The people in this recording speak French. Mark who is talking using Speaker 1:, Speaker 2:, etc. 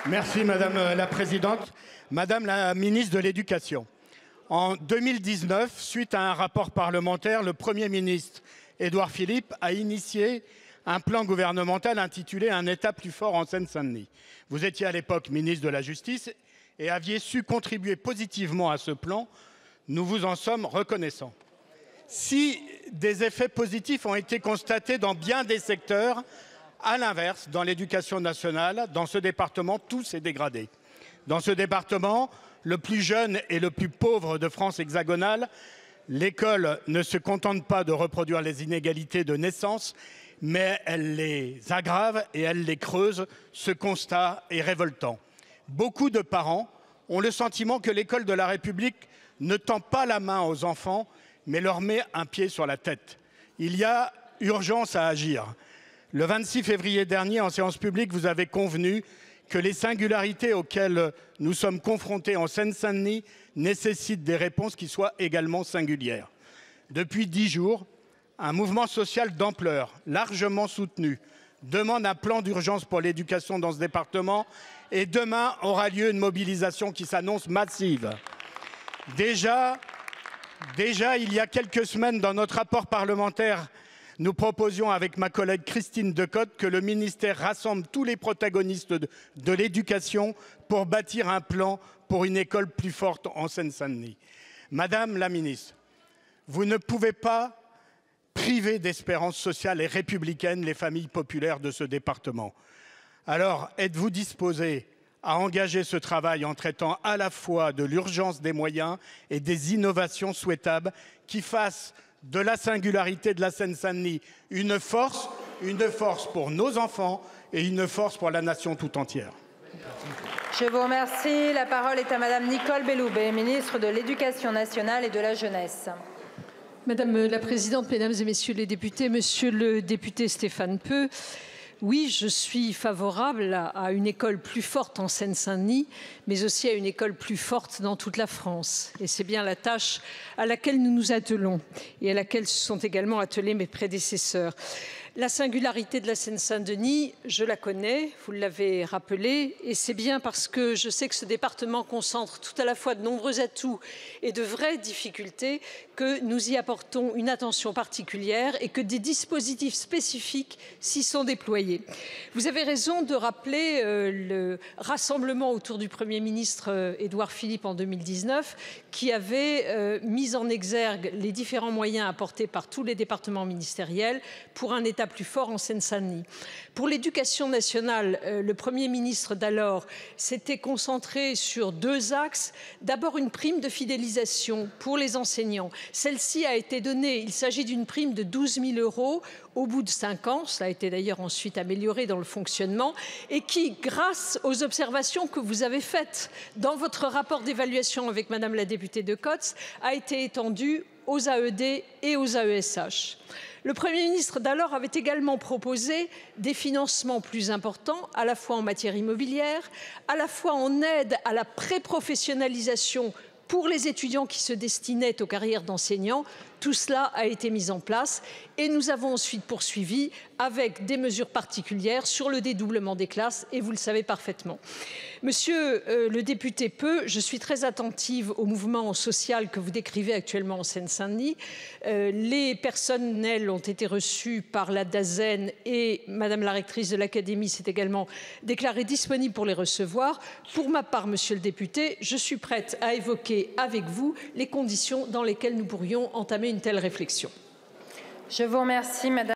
Speaker 1: Merci Madame la Présidente. Madame la Ministre de l'Éducation, en 2019, suite à un rapport parlementaire, le Premier ministre Édouard Philippe a initié un plan gouvernemental intitulé « Un État plus fort en Seine-Saint-Denis ». Vous étiez à l'époque ministre de la Justice et aviez su contribuer positivement à ce plan. Nous vous en sommes reconnaissants. Si des effets positifs ont été constatés dans bien des secteurs, à l'inverse, dans l'éducation nationale, dans ce département, tout s'est dégradé. Dans ce département, le plus jeune et le plus pauvre de France hexagonale, l'école ne se contente pas de reproduire les inégalités de naissance, mais elle les aggrave et elle les creuse. Ce constat est révoltant. Beaucoup de parents ont le sentiment que l'école de la République ne tend pas la main aux enfants, mais leur met un pied sur la tête. Il y a urgence à agir. Le 26 février dernier, en séance publique, vous avez convenu que les singularités auxquelles nous sommes confrontés en Seine-Saint-Denis nécessitent des réponses qui soient également singulières. Depuis 10 jours, un mouvement social d'ampleur, largement soutenu, demande un plan d'urgence pour l'éducation dans ce département et demain aura lieu une mobilisation qui s'annonce massive. Déjà, il y a quelques semaines, dans notre rapport parlementaire, nous proposions avec ma collègue Christine Decotte que le ministère rassemble tous les protagonistes de l'éducation pour bâtir un plan pour une école plus forte en Seine-Saint-Denis. Madame la ministre, vous ne pouvez pas priver d'espérance sociale et républicaine les familles populaires de ce département. Alors, êtes-vous disposée à engager ce travail en traitant à la fois de l'urgence des moyens et des innovations souhaitables qui fassent de la singularité de la Seine-Saint-Denis une force pour nos enfants et une force pour la nation tout entière.
Speaker 2: Je vous remercie. La parole est à Madame Nicole Belloubet, ministre de l'Éducation nationale et de la jeunesse.
Speaker 3: Madame la Présidente, Mesdames et Messieurs les députés, Monsieur le député Stéphane Peu, oui, je suis favorable à une école plus forte en Seine-Saint-Denis, mais aussi à une école plus forte dans toute la France. Et c'est bien la tâche à laquelle nous nous attelons et à laquelle se sont également attelés mes prédécesseurs. La singularité de la Seine-Saint-Denis, je la connais, vous l'avez rappelé, et c'est bien parce que je sais que ce département concentre tout à la fois de nombreux atouts et de vraies difficultés que nous y apportons une attention particulière et que des dispositifs spécifiques s'y sont déployés. Vous avez raison de rappeler le rassemblement autour du Premier ministre Édouard Philippe en 2019 qui avait mis en exergue les différents moyens apportés par tous les départements ministériels pour un État plus fort en Seine-Saint-Denis. Pour l'éducation nationale, le Premier ministre d'alors s'était concentré sur 2 axes. D'abord, une prime de fidélisation pour les enseignants. Celle-ci a été donnée, il s'agit d'une prime de 12 000 € au bout de 5 ans. Ça a été d'ailleurs ensuite amélioré dans le fonctionnement et qui, grâce aux observations que vous avez faites dans votre rapport d'évaluation avec Madame la députée Decotte, a été étendue aux AED et aux AESH. Le Premier ministre d'alors avait également proposé des financements plus importants, à la fois en matière immobilière, à la fois en aide à la pré-professionnalisation pour les étudiants qui se destinaient aux carrières d'enseignants. Tout cela a été mis en place et nous avons ensuite poursuivi avec des mesures particulières sur le dédoublement des classes et vous le savez parfaitement. Monsieur le député Peu, je suis très attentive au mouvement social que vous décrivez actuellement en Seine-Saint-Denis. Les personnels ont été reçus par la DAZEN et Madame la rectrice de l'Académie s'est également déclarée disponible pour les recevoir. Pour ma part, monsieur le député, je suis prête à évoquer avec vous les conditions dans lesquelles nous pourrions entamer une telle réflexion.
Speaker 2: Je vous remercie, Madame.